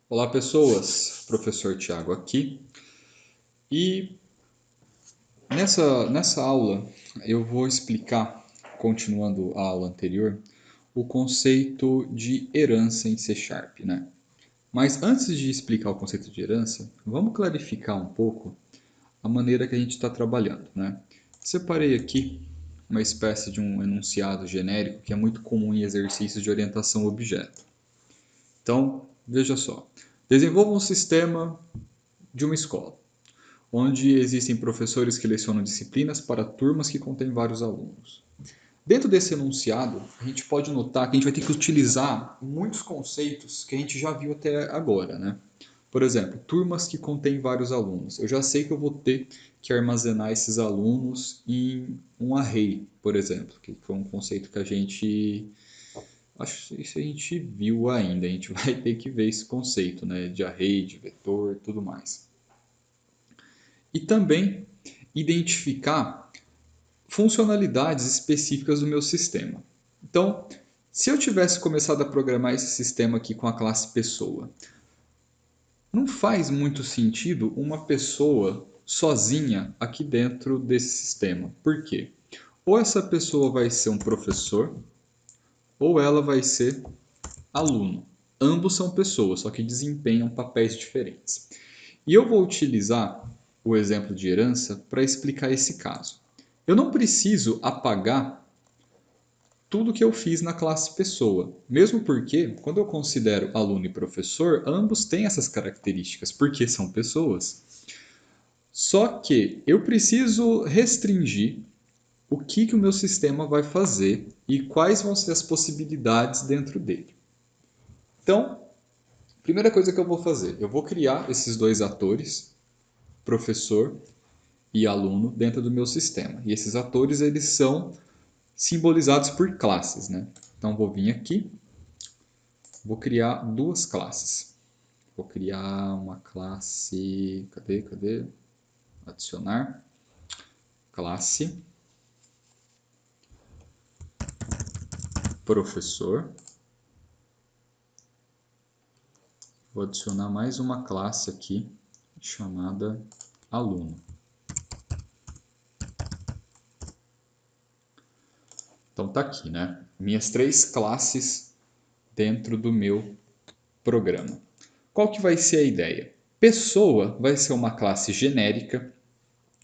Olá pessoas, professor Tiago aqui e nessa aula eu vou explicar, continuando a aula anterior, o conceito de herança em C Sharp, né? Mas antes de explicar o conceito de herança, vamos clarificar um pouco a maneira que a gente está trabalhando, né? Separei aqui uma espécie de um enunciado genérico que é muito comum em exercícios de orientação a objeto. Então, veja só, desenvolva um sistema de uma escola, onde existem professores que lecionam disciplinas para turmas que contêm vários alunos. Dentro desse enunciado, a gente pode notar que a gente vai ter que utilizar muitos conceitos que a gente já viu até agora, né? Por exemplo, turmas que contêm vários alunos. Eu já sei que eu vou ter que armazenar esses alunos em um array, por exemplo, que foi um conceito que a gente acho que isso a gente viu ainda. A gente vai ter que ver esse conceito, né, de array, de vetor, tudo mais. E também identificar funcionalidades específicas do meu sistema. Então, se eu tivesse começado a programar esse sistema aqui com a classe pessoa, não faz muito sentido uma pessoa sozinha aqui dentro desse sistema. Por quê? Ou essa pessoa vai ser um professor, ou ela vai ser aluno. Ambos são pessoas, só que desempenham papéis diferentes. E eu vou utilizar o exemplo de herança para explicar esse caso. Eu não preciso apagar tudo que eu fiz na classe pessoa, mesmo porque, quando eu considero aluno e professor, ambos têm essas características, porque são pessoas. Só que eu preciso restringir o que o meu sistema vai fazer e quais vão ser as possibilidades dentro dele. Então, primeira coisa que eu vou fazer, eu vou criar esses dois atores, professor e aluno, dentro do meu sistema. E esses atores, eles são simbolizados por classes, né? Então, vou vir aqui, vou criar duas classes. Vou criar uma classe, cadê? Adicionar, classe, professor. Vou adicionar mais uma classe aqui, chamada aluno. Então tá aqui, né? Minhas três classes dentro do meu programa. Qual que vai ser a ideia? Pessoa vai ser uma classe genérica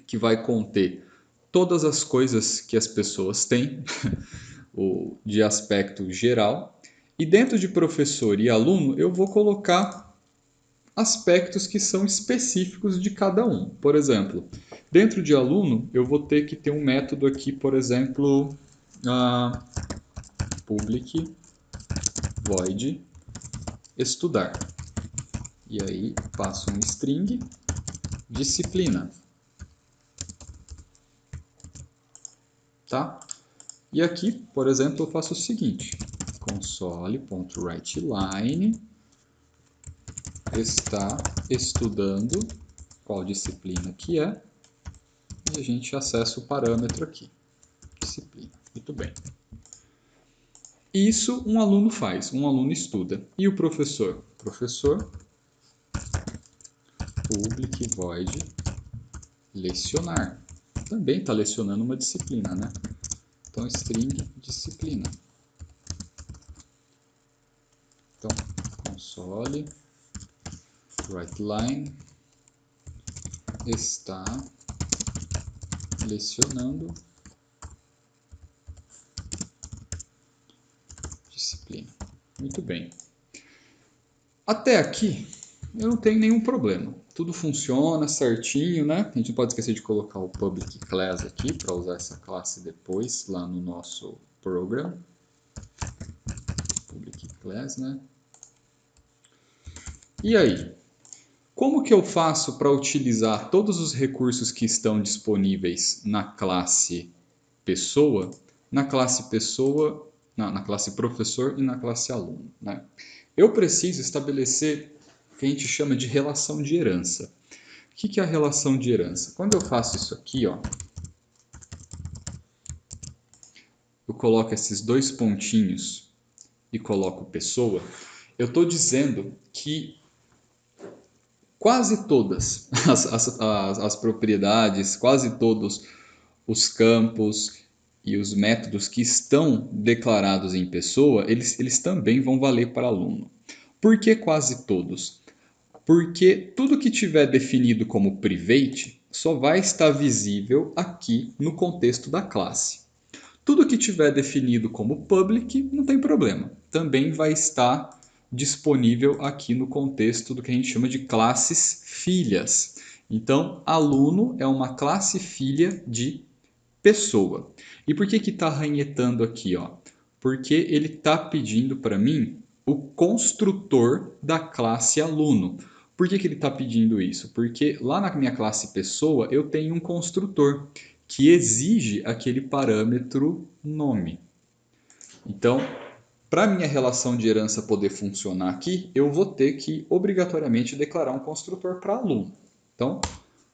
que vai conter todas as coisas que as pessoas têm, de aspecto geral. E dentro de professor e aluno, eu vou colocar aspectos que são específicos de cada um. Por exemplo, dentro de aluno, eu vou ter que ter um método aqui, por exemplo, public void estudar. E aí passo um string disciplina. Tá? E aqui, por exemplo, eu faço o seguinte: console.writeLine está estudando qual disciplina que é, e a gente acessa o parâmetro aqui, disciplina. Muito bem. Isso um aluno faz, um aluno estuda. E o professor? Professor, public void lecionar. Também está lecionando uma disciplina, né? Então, string disciplina. Então, console writeLine está lecionando disciplina. Muito bem. Até aqui eu não tenho nenhum problema. Tudo funciona certinho, né? A gente não pode esquecer de colocar o public class aqui para usar essa classe depois lá no nosso program. Public class, né? E aí? Como que eu faço para utilizar todos os recursos que estão disponíveis na classe pessoa, na classe pessoa, na classe professor e na classe aluno, né? Eu preciso estabelecer o que a gente chama de relação de herança. O que é a relação de herança? Quando eu faço isso aqui, ó, eu coloco esses dois pontinhos e coloco pessoa, eu estou dizendo que quase todas as propriedades, quase todos os campos e os métodos que estão declarados em pessoa, eles também vão valer para aluno. Por que quase todos? Porque tudo que tiver definido como private só vai estar visível aqui no contexto da classe. Tudo que tiver definido como public não tem problema, também vai estar disponível aqui no contexto do que a gente chama de classes filhas. Então, aluno é uma classe filha de pessoa. E por que está ranhetando aqui? Ó? Porque ele está pedindo para mim o construtor da classe aluno. Por que ele está pedindo isso? Porque lá na minha classe pessoa eu tenho um construtor que exige aquele parâmetro nome. Então, para a minha relação de herança poder funcionar aqui, eu vou ter que obrigatoriamente declarar um construtor para aluno. Então,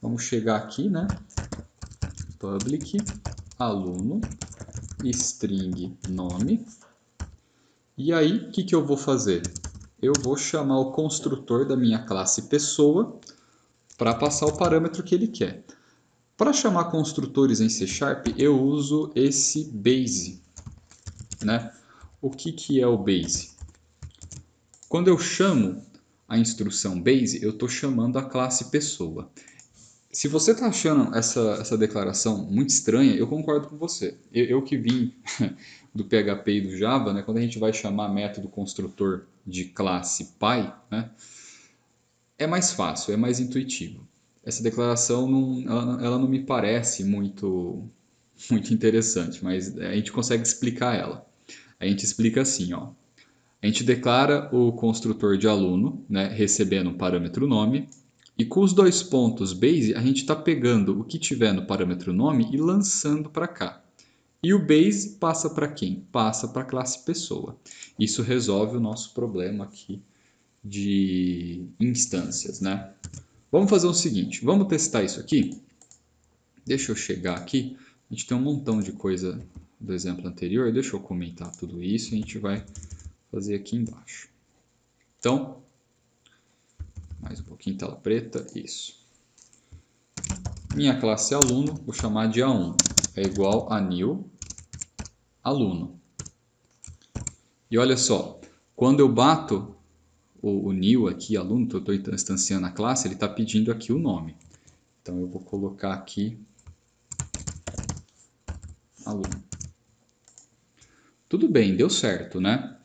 vamos chegar aqui, né? Public aluno string nome. E aí, o que eu vou fazer? Eu vou chamar o construtor da minha classe pessoa para passar o parâmetro que ele quer. Para chamar construtores em C#, eu uso esse base, né? O que é o base? Quando eu chamo a instrução base, eu estou chamando a classe pessoa. Se você está achando essa declaração muito estranha, eu concordo com você. Eu que vim do PHP e do Java, né, quando a gente vai chamar método construtor de classe pai, né, é mais fácil, é mais intuitivo. Essa declaração ela não me parece muito interessante, mas a gente consegue explicar ela. A gente explica assim, ó. A gente declara o construtor de aluno, né, recebendo um parâmetro nome, e com os dois pontos base, a gente está pegando o que tiver no parâmetro nome e lançando para cá. E o base passa para quem? Passa para a classe pessoa. Isso resolve o nosso problema aqui de instâncias, né? Vamos fazer o seguinte, vamos testar isso aqui. Deixa eu chegar aqui. A gente tem um montão de coisa do exemplo anterior. Deixa eu comentar tudo isso e a gente vai fazer aqui embaixo. Então, mais um pouquinho tela preta, isso. Minha classe aluno, vou chamar de A1, é igual a new aluno. E olha só, quando eu bato o new aqui, aluno, que eu estou instanciando a classe, ele está pedindo aqui o nome. Então eu vou colocar aqui aluno. Tudo bem, deu certo, né?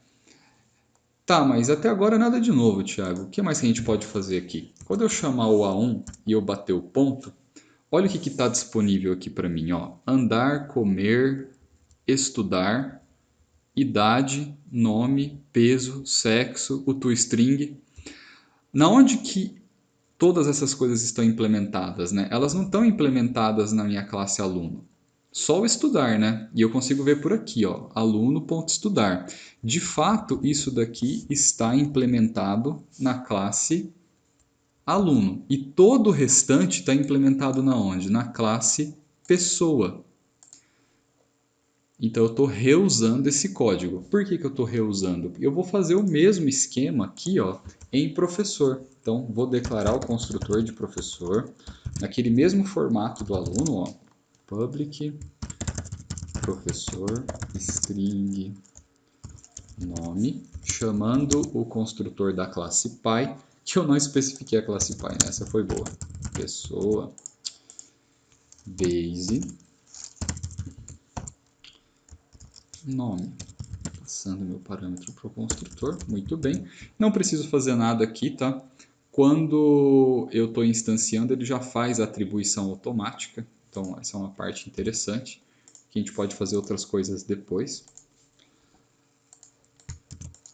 Tá, mas até agora nada de novo, Thiago. O que mais que a gente pode fazer aqui? Quando eu chamar o A1 e eu bater o ponto, olha o que está disponível aqui para mim. Ó. Andar, comer, estudar, idade, nome, peso, sexo, o toString. Na onde que todas essas coisas estão implementadas, né? Elas não estão implementadas na minha classe aluno. Só o estudar, né? E eu consigo ver por aqui, ó, aluno.estudar. De fato, isso daqui está implementado na classe aluno. E todo o restante está implementado na onde? Na classe pessoa. Então eu estou reusando esse código. Por que eu estou reusando? Eu vou fazer o mesmo esquema aqui, ó, em professor. Então vou declarar o construtor de professor naquele mesmo formato do aluno, ó, public professor string nome, chamando o construtor da classe pai, que eu não especifiquei a classe pai, né? Essa foi boa. Pessoa base nome. Passando meu parâmetro para o construtor, muito bem. Não preciso fazer nada aqui, tá? Quando eu estou instanciando, ele já faz a atribuição automática. Então, essa é uma parte interessante, que a gente pode fazer outras coisas depois.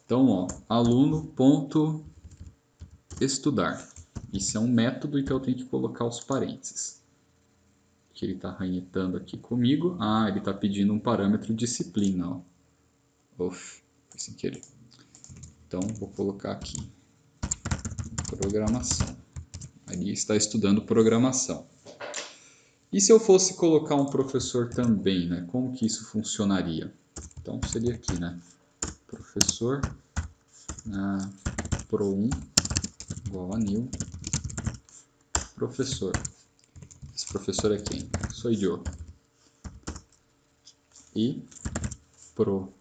Então, ó, aluno.estudar. Isso é um método e que eu tenho que colocar os parênteses. Que ele está ranhetando aqui comigo. Ah, ele está pedindo um parâmetro disciplina, ó. Uf, foi sem querer. Então, vou colocar aqui programação. Ali está estudando programação. E se eu fosse colocar um professor também, né? Como que isso funcionaria? Então, seria aqui, né? Professor pro1 igual a new professor. Esse professor é quem? Sou eu. E pro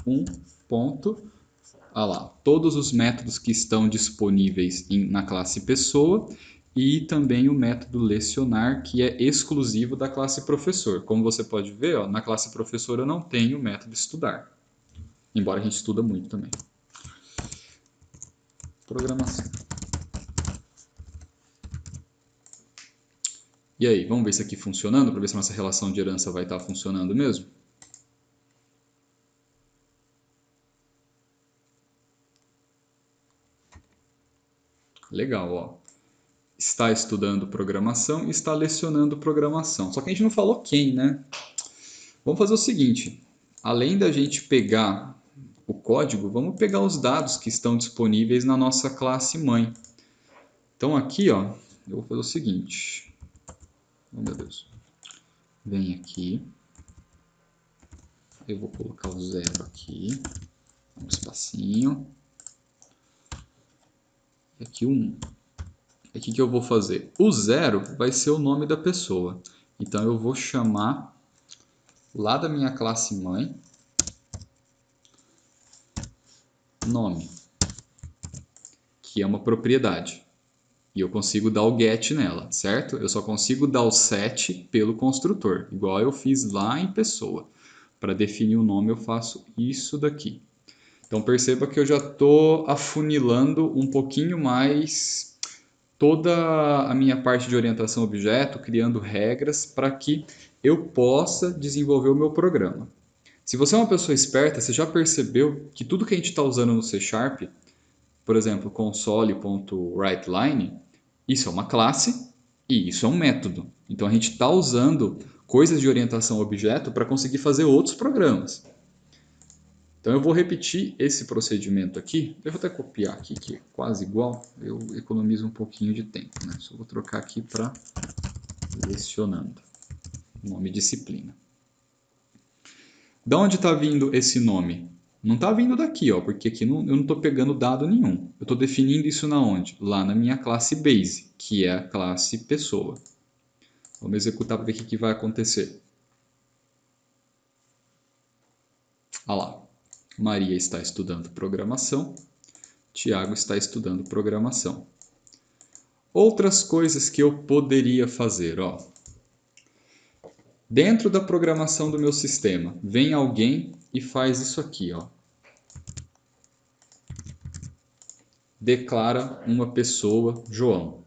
um ponto, lá, todos os métodos que estão disponíveis na classe pessoa e também o método lecionar, que é exclusivo da classe professor. Como você pode ver, ó, na classe professor eu não tenho o método estudar, embora a gente estuda muito também. Programação. E aí, vamos ver isso aqui funcionando, para ver se a nossa relação de herança vai estar funcionando mesmo? Legal, ó. Está estudando programação e está lecionando programação. Só que a gente não falou quem, né? Vamos fazer o seguinte, além da gente pegar o código, vamos pegar os dados que estão disponíveis na nossa classe mãe. Então aqui, ó, eu vou fazer o seguinte. Oh, meu Deus. Vem aqui. Eu vou colocar o 0 aqui. Um espacinho. E aqui o 1. Aqui que eu vou fazer? O 0 vai ser o nome da pessoa. Então eu vou chamar lá da minha classe mãe nome, que é uma propriedade. E eu consigo dar o get nela, certo? Eu só consigo dar o set pelo construtor, igual eu fiz lá em pessoa. Para definir o nome eu faço isso daqui. Então perceba que eu já estou afunilando um pouquinho mais toda a minha parte de orientação a objeto, criando regras para que eu possa desenvolver o meu programa. Se você é uma pessoa esperta, você já percebeu que tudo que a gente está usando no C Sharp, por exemplo, console.writeLine, isso é uma classe e isso é um método. Então a gente está usando coisas de orientação a objeto para conseguir fazer outros programas. Então eu vou repetir esse procedimento aqui. Eu vou até copiar aqui, que é quase igual. Eu economizo um pouquinho de tempo, né? Só vou trocar aqui para lecionando. Nome disciplina. Da onde está vindo esse nome? Não está vindo daqui, ó, porque aqui eu não estou pegando dado nenhum. Eu estou definindo isso na onde? Lá na minha classe base, que é a classe pessoa. Vamos executar para ver o que vai acontecer. Olha lá. Maria está estudando programação. Tiago está estudando programação. Outras coisas que eu poderia fazer, ó. Dentro da programação do meu sistema, vem alguém e faz isso aqui, ó. Declara uma pessoa João.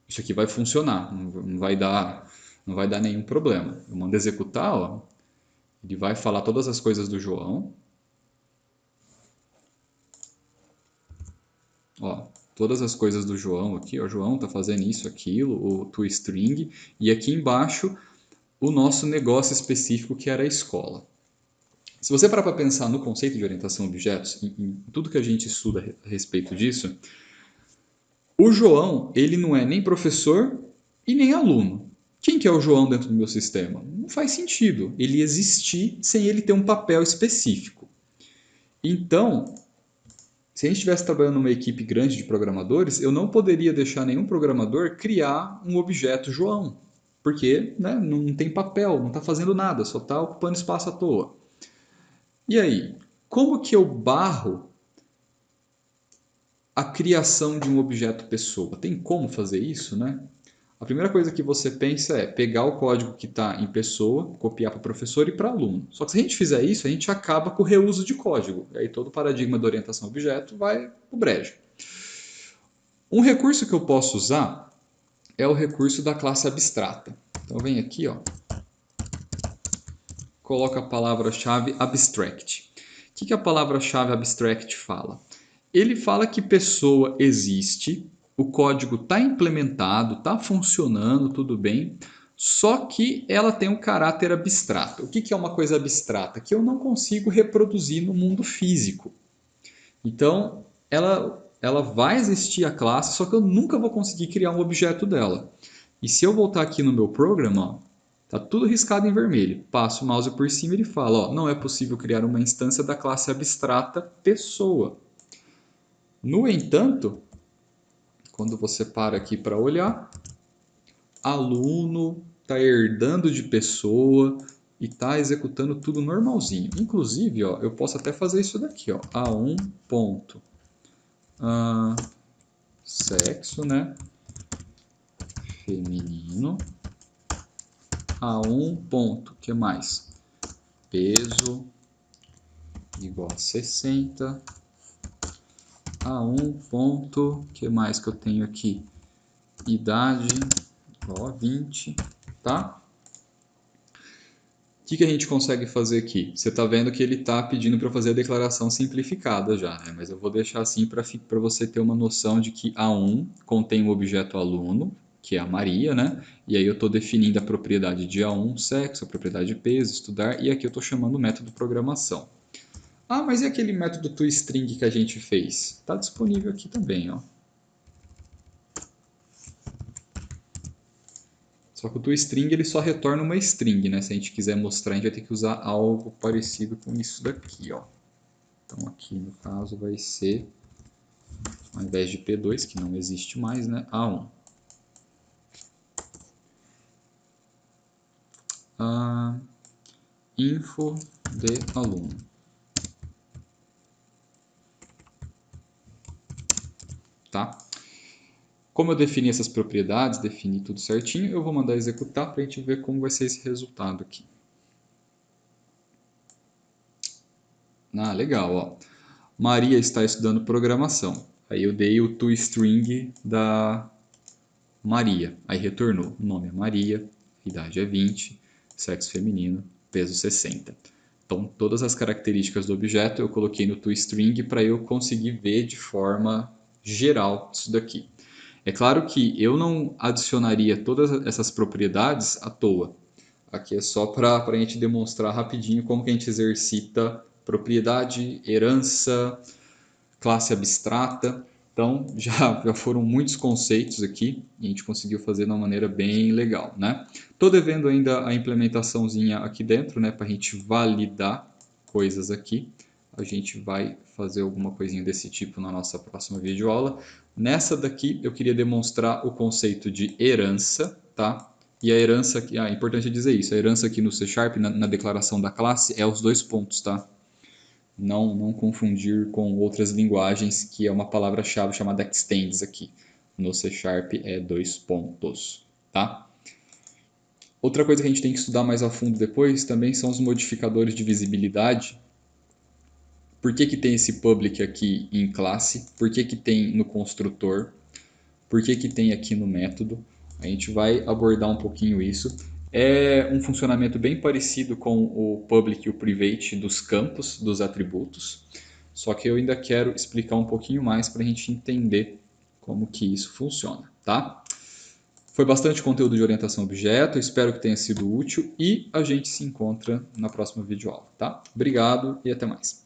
Isso aqui vai funcionar, não vai dar nenhum problema. Eu mando executar, ó. Ele vai falar todas as coisas do João. Ó, todas as coisas do João aqui, ó. João está fazendo isso, aquilo, o toString. E aqui embaixo o nosso negócio específico que era a escola. Se você parar para pensar no conceito de orientação a objetos, em tudo que a gente estuda a respeito disso, o João, ele não é nem professor e nem aluno. Quem que é o João dentro do meu sistema? Não faz sentido ele existir sem ele ter um papel específico. Então, se a gente estivesse trabalhando numa equipe grande de programadores, eu não poderia deixar nenhum programador criar um objeto João. Porque, né, não tem papel, não está fazendo nada, só está ocupando espaço à toa. E aí, como que eu barro a criação de um objeto pessoa? Tem como fazer isso, né? A primeira coisa que você pensa é pegar o código que está em pessoa, copiar para o professor e para aluno. Só que se a gente fizer isso, a gente acaba com o reuso de código. E aí todo o paradigma da orientação a objeto vai para o brejo. Um recurso que eu posso usar é o recurso da classe abstrata. Então vem aqui, ó, coloca a palavra-chave abstract. O que a palavra-chave abstract fala? Ele fala que pessoa existe, o código está implementado, está funcionando, tudo bem, só que ela tem um caráter abstrato. O que é uma coisa abstrata? Que eu não consigo reproduzir no mundo físico. Então, ela vai existir a classe, só que eu nunca vou conseguir criar um objeto dela. E se eu voltar aqui no meu programa, está tudo riscado em vermelho. Passo o mouse por cima e ele fala, ó, não é possível criar uma instância da classe abstrata pessoa. No entanto, quando você para aqui para olhar, aluno, está herdando de pessoa e está executando tudo normalzinho. Inclusive, ó, eu posso até fazer isso daqui, ó, A1 ponto, sexo, né, feminino, A1 ponto, que mais? Peso igual a 60, A1 ponto, que mais que eu tenho aqui? Idade igual a 20, tá? O que a gente consegue fazer aqui? Você está vendo que ele está pedindo para fazer a declaração simplificada já, né? Mas eu vou deixar assim para você ter uma noção de que A1 contém o objeto aluno, que é a Maria, né? E aí eu estou definindo a propriedade de A1, sexo, a propriedade de peso, estudar, e aqui eu estou chamando o método programação. Ah, mas e aquele método toString que a gente fez? Está disponível aqui também, ó. Só que o toString ele só retorna uma string, né? Se a gente quiser mostrar, a gente vai ter que usar algo parecido com isso daqui, ó. Então aqui no caso vai ser, ao invés de P2, que não existe mais, né? A1. Info de aluno. Tá? Como eu defini essas propriedades, defini tudo certinho, eu vou mandar executar para a gente ver como vai ser esse resultado aqui. Ah, legal, ó. Maria está estudando programação. Aí eu dei o toString da Maria. Aí retornou. O nome é Maria, idade é 20, sexo feminino, peso 60. Então, todas as características do objeto eu coloquei no toString para eu conseguir ver de forma geral isso daqui. É claro que eu não adicionaria todas essas propriedades à toa. Aqui é só para a gente demonstrar rapidinho como que a gente exercita propriedade, herança, classe abstrata. Então, já foram muitos conceitos aqui e a gente conseguiu fazer de uma maneira bem legal, né? Estou devendo ainda a implementaçãozinha aqui dentro, né, para a gente validar coisas aqui. A gente vai fazer alguma coisinha desse tipo na nossa próxima videoaula. Nessa daqui, eu queria demonstrar o conceito de herança, tá? E a herança, é importante dizer isso, a herança aqui no C Sharp, na declaração da classe, é os dois pontos, tá? Não confundir com outras linguagens, que é uma palavra-chave chamada extends aqui. No C Sharp é dois pontos, tá? Outra coisa que a gente tem que estudar mais a fundo depois também são os modificadores de visibilidade. Por que tem esse public aqui em classe? Por que tem no construtor? Por que tem aqui no método? A gente vai abordar um pouquinho isso. É um funcionamento bem parecido com o public e o private dos campos, dos atributos. Só que eu ainda quero explicar um pouquinho mais para a gente entender como que isso funciona, tá? Foi bastante conteúdo de orientação a objeto, espero que tenha sido útil e a gente se encontra na próxima videoaula, tá? Obrigado e até mais.